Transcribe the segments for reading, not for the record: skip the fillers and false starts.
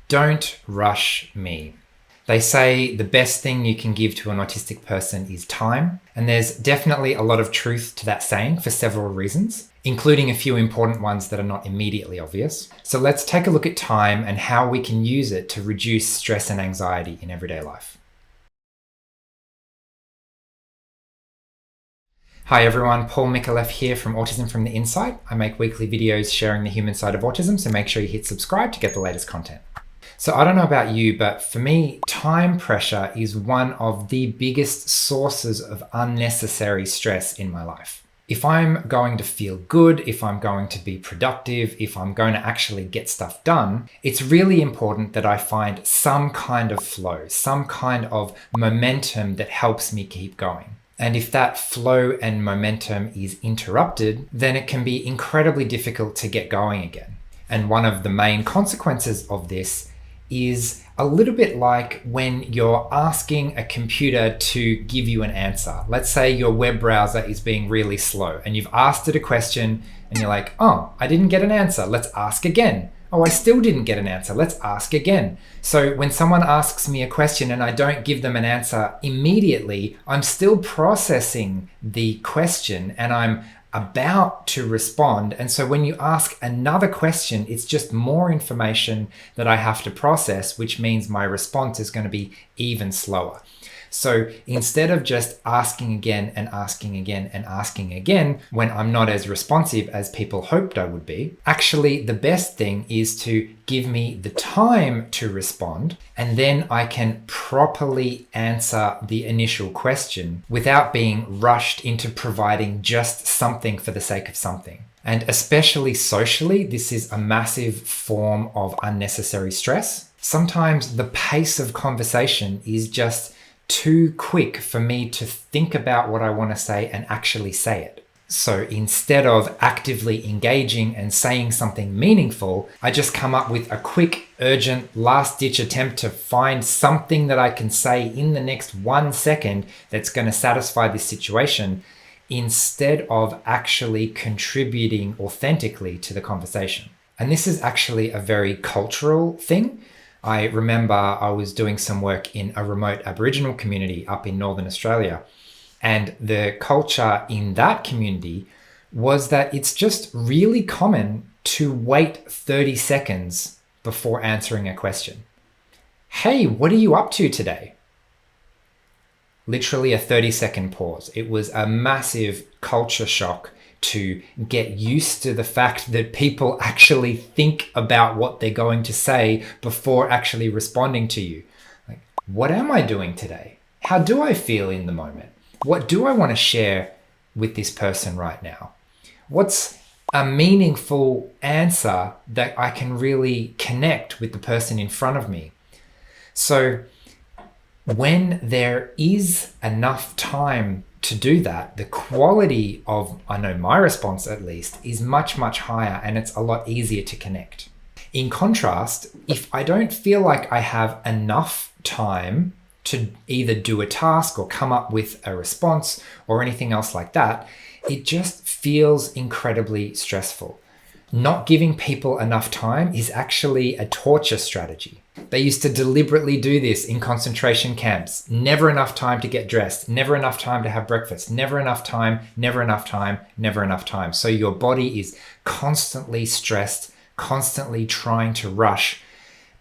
Don't rush me. They say the best thing you can give to an autistic person is time, and there's definitely a lot of truth to that saying for several reasons, including a few important ones that are not immediately obvious. So let's take a look at time and how we can use it to reduce stress and anxiety in everyday life. Hi everyone, Paul Micallef here from Autism from the Inside. I make weekly videos sharing the human side of autism, so make sure you hit subscribe to get the latest content. So I don't know about you, but for me, time pressure is one of the biggest sources of unnecessary stress in my life. If I'm going to feel good, if I'm going to be productive, if I'm going to actually get stuff done, it's really important that I find some kind of flow, some kind of momentum that helps me keep going. And if that flow and momentum is interrupted, then it can be incredibly difficult to get going again. And one of the main consequences of this is a little bit like when you're asking a computer to give you an answer. Let's say your web browser is being really slow and you've asked it a question and you're like, oh, I didn't get an answer. Let's ask again. Oh, I still didn't get an answer. Let's ask again. So when someone asks me a question and I don't give them an answer immediately, I'm still processing the question and I'm about to respond. And so when you ask another question, it's just more information that I have to process, which means my response is going to be even slower. So instead of just asking again and asking again and asking again when I'm not as responsive as people hoped I would be, actually the best thing is to give me the time to respond, and then I can properly answer the initial question without being rushed into providing just something for the sake of something. And especially socially, this is a massive form of unnecessary stress. Sometimes the pace of conversation is just too quick for me to think about what I want to say and actually say it. So instead of actively engaging and saying something meaningful, I just come up with a quick, urgent, last-ditch attempt to find something that I can say in the next 1 second that's going to satisfy this situation, instead of actually contributing authentically to the conversation. And this is actually a very cultural thing. I remember I was doing some work in a remote Aboriginal community up in Northern Australia. And the culture in that community was that it's just really common to wait 30 seconds before answering a question. Hey, what are you up to today? Literally a 30-second pause. It was a massive culture shock to get used to the fact that people actually think about what they're going to say before actually responding to you. Like, what am I doing today? How do I feel in the moment? What do I want to share with this person right now? What's a meaningful answer that I can really connect with the person in front of me? So when there is enough time to do that, the quality of, I know my response at least, is much, much higher, and it's a lot easier to connect. In contrast, if I don't feel like I have enough time to either do a task or come up with a response or anything else like that, it just feels incredibly stressful. Not giving people enough time is actually a torture strategy. They used to deliberately do this in concentration camps. Never enough time to get dressed, never enough time to have breakfast, never enough time, never enough time, never enough time. So your body is constantly stressed, constantly trying to rush,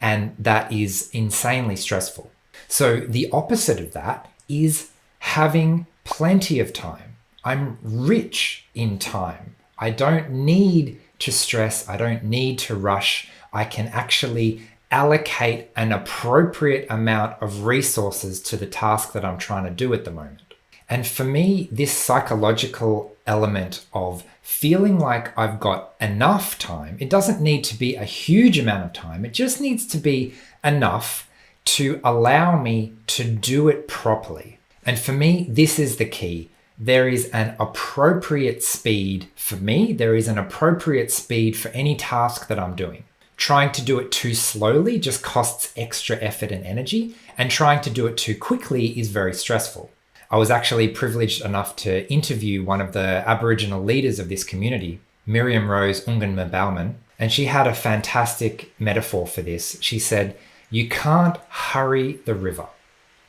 and that is insanely stressful. So the opposite of that is having plenty of time. I'm rich in time. I don't need to stress. I don't need to rush. I can actually allocate an appropriate amount of resources to the task that I'm trying to do at the moment. And for me, this psychological element of feeling like I've got enough time, it doesn't need to be a huge amount of time. It just needs to be enough to allow me to do it properly. And for me, this is the key. There is an appropriate speed for me. There is an appropriate speed for any task that I'm doing. Trying to do it too slowly just costs extra effort and energy, and trying to do it too quickly is very stressful. I was actually privileged enough to interview one of the Aboriginal leaders of this community, Miriam Rose Ungan Bauman, And she had a fantastic metaphor for this. She said, you can't hurry the river.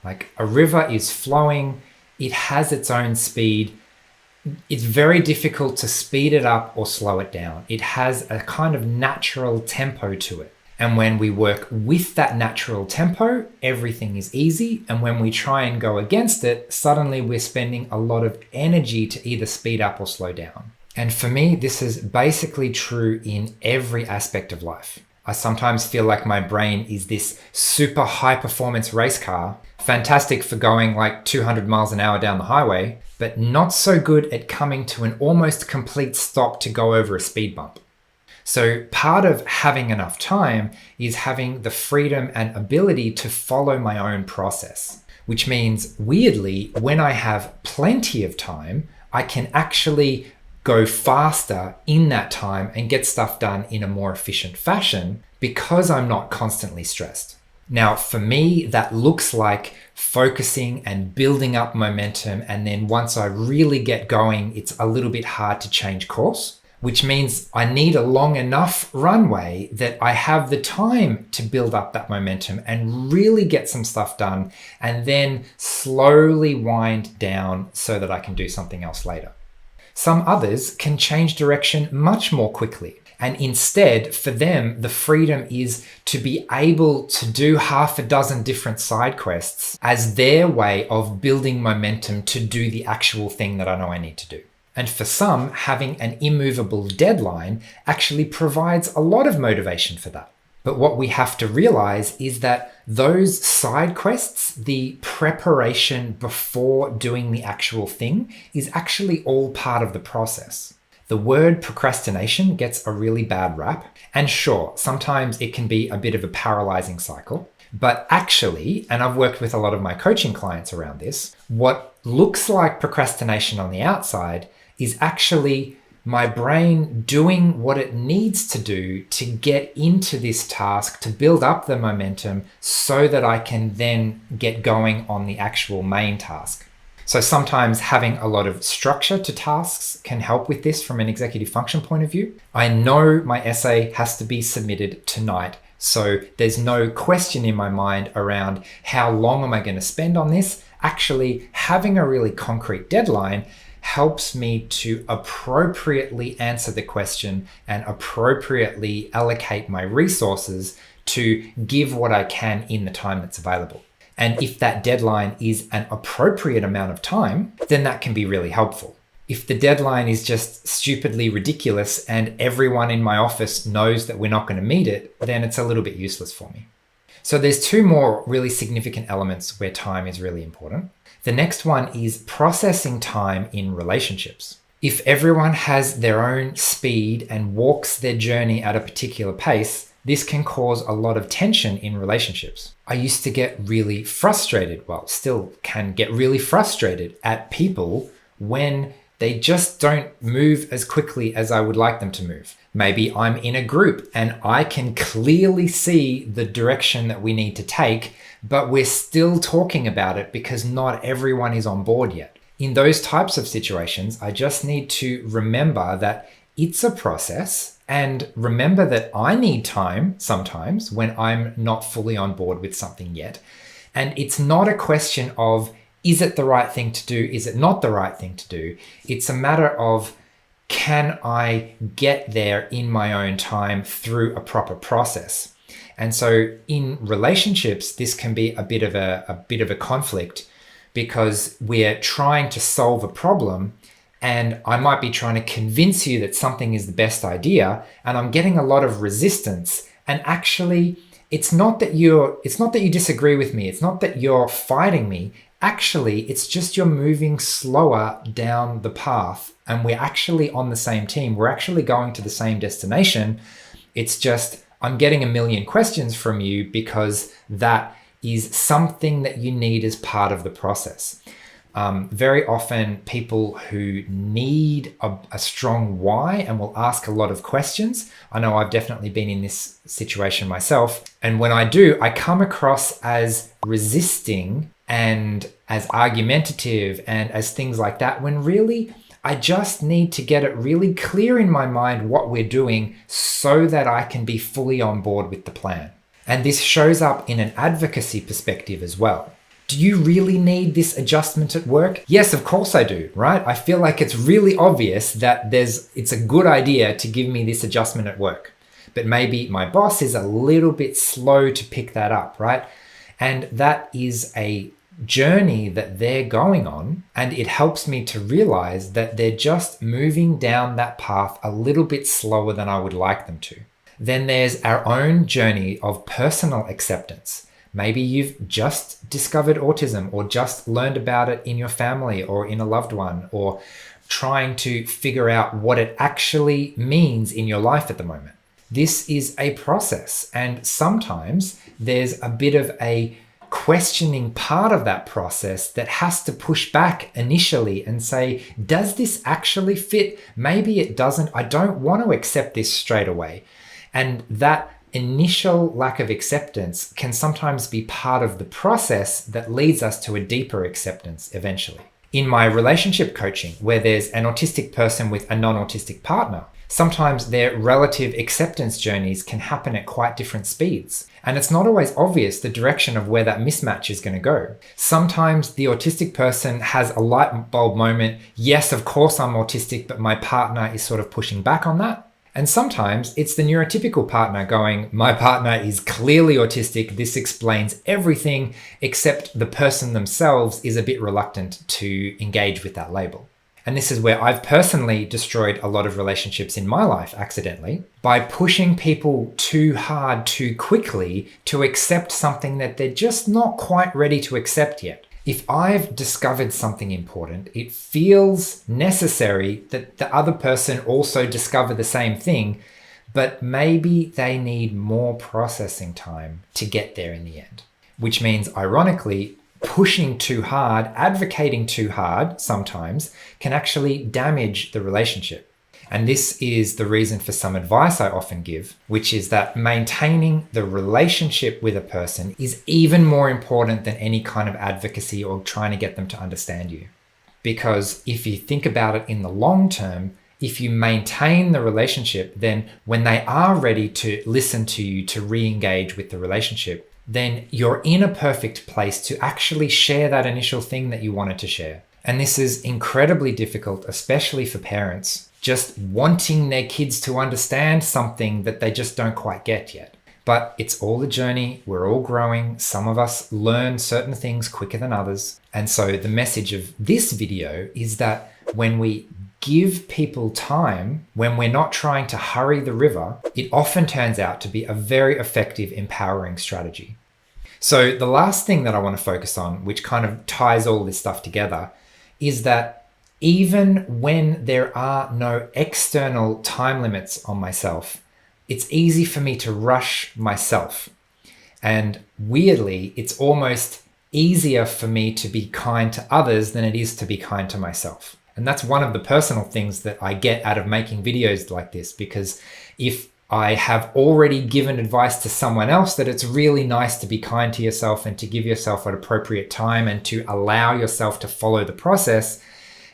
Like a river is flowing, it has its own speed. It's very difficult to speed it up or slow it down. It has a kind of natural tempo to it. And when we work with that natural tempo, everything is easy. And when we try and go against it, suddenly we're spending a lot of energy to either speed up or slow down. And for me, this is basically true in every aspect of life. I sometimes feel like my brain is this super high performance race car, fantastic for going like 200 miles an hour down the highway, but not so good at coming to an almost complete stop to go over a speed bump. So part of having enough time is having the freedom and ability to follow my own process, which means weirdly, when I have plenty of time, I can actually go faster in that time and get stuff done in a more efficient fashion because I'm not constantly stressed. Now, for me, that looks like focusing and building up momentum. And then once I really get going, it's a little bit hard to change course, which means I need a long enough runway that I have the time to build up that momentum and really get some stuff done and then slowly wind down so that I can do something else later. Some others can change direction much more quickly. And instead, for them, the freedom is to be able to do half a dozen different side quests as their way of building momentum to do the actual thing that I know I need to do. And for some, having an immovable deadline actually provides a lot of motivation for that. But what we have to realize is that those side quests, the preparation before doing the actual thing, is actually all part of the process. The word procrastination gets a really bad rap. And sure, sometimes it can be a bit of a paralyzing cycle. But actually, and I've worked with a lot of my coaching clients around this, what looks like procrastination on the outside is actually my brain doing what it needs to do to get into this task, to build up the momentum so that I can then get going on the actual main task. So sometimes having a lot of structure to tasks can help with this from an executive function point of view. I know my essay has to be submitted tonight, so there's no question in my mind around how long am I going to spend on this. Actually, having a really concrete deadline helps me to appropriately answer the question and appropriately allocate my resources to give what I can in the time that's available. And if that deadline is an appropriate amount of time, then that can be really helpful. If the deadline is just stupidly ridiculous and everyone in my office knows that we're not going to meet it, then it's a little bit useless for me. So there's two more really significant elements where time is really important. The next one is processing time in relationships. If everyone has their own speed and walks their journey at a particular pace, this can cause a lot of tension in relationships. I used to get really frustrated, still can get really frustrated at people when they just don't move as quickly as I would like them to move. Maybe I'm in a group and I can clearly see the direction that we need to take, but we're still talking about it because not everyone is on board yet. In those types of situations, I just need to remember that it's a process and remember that I need time sometimes when I'm not fully on board with something yet. And it's not a question of, is it the right thing to do? Is it not the right thing to do? It's a matter of, can I get there in my own time through a proper process? And so in relationships, this can be a bit of a conflict because we're trying to solve a problem and I might be trying to convince you that something is the best idea and I'm getting a lot of resistance. And actually, it's not that you disagree with me. It's not that you're fighting me. Actually, it's just you're moving slower down the path and we're actually on the same team. We're actually going to the same destination. It's just I'm getting a million questions from you because that is something that you need as part of the process. Very often people who need a strong why and will ask a lot of questions. I know I've definitely been in this situation myself. And when I do, I come across as resisting and as argumentative and as things like that, when really I just need to get it really clear in my mind what we're doing so that I can be fully on board with the plan. And this shows up in an advocacy perspective as well. Do you really need this adjustment at work? Yes, of course I do, right? I feel like it's really obvious that it's a good idea to give me this adjustment at work. But maybe my boss is a little bit slow to pick that up, right? And that is a journey that they're going on, and it helps me to realize that they're just moving down that path a little bit slower than I would like them to. Then there's our own journey of personal acceptance. Maybe you've just discovered autism or just learned about it in your family or in a loved one, or trying to figure out what it actually means in your life at the moment. This is a process, and sometimes there's a bit of a questioning part of that process that has to push back initially and say, does this actually fit? Maybe it doesn't. I don't want to accept this straight away. And that initial lack of acceptance can sometimes be part of the process that leads us to a deeper acceptance eventually. In my relationship coaching, where there's an autistic person with a non-autistic partner, sometimes their relative acceptance journeys can happen at quite different speeds. And it's not always obvious the direction of where that mismatch is going to go. Sometimes the autistic person has a light bulb moment. Yes, of course I'm autistic, but my partner is sort of pushing back on that. And sometimes it's the neurotypical partner going, my partner is clearly autistic. This explains everything, except the person themselves is a bit reluctant to engage with that label. And this is where I've personally destroyed a lot of relationships in my life accidentally by pushing people too hard too quickly to accept something that they're just not quite ready to accept yet. If I've discovered something important, it feels necessary that the other person also discover the same thing, but maybe they need more processing time to get there in the end. Which means, ironically, pushing too hard, advocating too hard sometimes can actually damage the relationship. And this is the reason for some advice I often give, which is that maintaining the relationship with a person is even more important than any kind of advocacy or trying to get them to understand you. Because if you think about it in the long term, if you maintain the relationship, then when they are ready to listen to you, to re-engage with the relationship, then you're in a perfect place to actually share that initial thing that you wanted to share. And this is incredibly difficult, especially for parents, just wanting their kids to understand something that they just don't quite get yet. But it's all a journey. We're all growing. Some of us learn certain things quicker than others. And so the message of this video is that when we give people time, when we're not trying to hurry the river, it often turns out to be a very effective, empowering strategy. So the last thing that I want to focus on, which kind of ties all this stuff together, is that even when there are no external time limits on myself, it's easy for me to rush myself. And weirdly, it's almost easier for me to be kind to others than it is to be kind to myself. And that's one of the personal things that I get out of making videos like this, because if I have already given advice to someone else that it's really nice to be kind to yourself and to give yourself an appropriate time and to allow yourself to follow the process,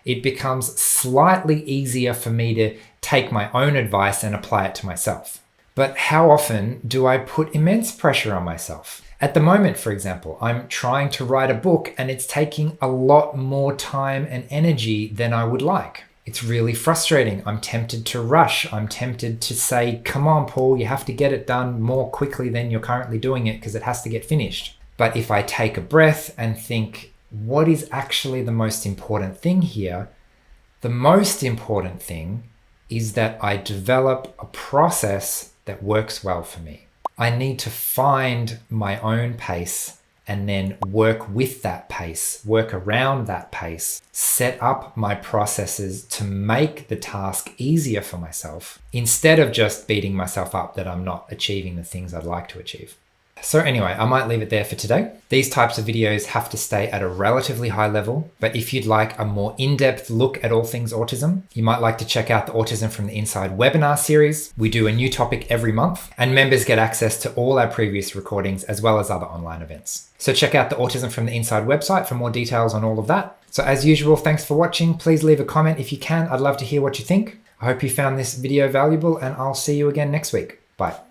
it becomes slightly easier for me to take my own advice and apply it to myself. But how often do I put immense pressure on myself? At the moment, for example, I'm trying to write a book and it's taking a lot more time and energy than I would like. It's really frustrating. I'm tempted to rush. I'm tempted to say, come on, Paul, you have to get it done more quickly than you're currently doing it because it has to get finished. But if I take a breath and think, what is actually the most important thing here? The most important thing is that I develop a process that works well for me. I need to find my own pace and then work with that pace, work around that pace, set up my processes to make the task easier for myself instead of just beating myself up that I'm not achieving the things I'd like to achieve. So anyway, I might leave it there for today. These types of videos have to stay at a relatively high level, but if you'd like a more in-depth look at all things autism, you might like to check out the Autism from the Inside webinar series. We do a new topic every month, and members get access to all our previous recordings as well as other online events. So check out the Autism from the Inside website for more details on all of that. So as usual, thanks for watching. Please leave a comment if you can. I'd love to hear what you think. I hope you found this video valuable, and I'll see you again next week. Bye.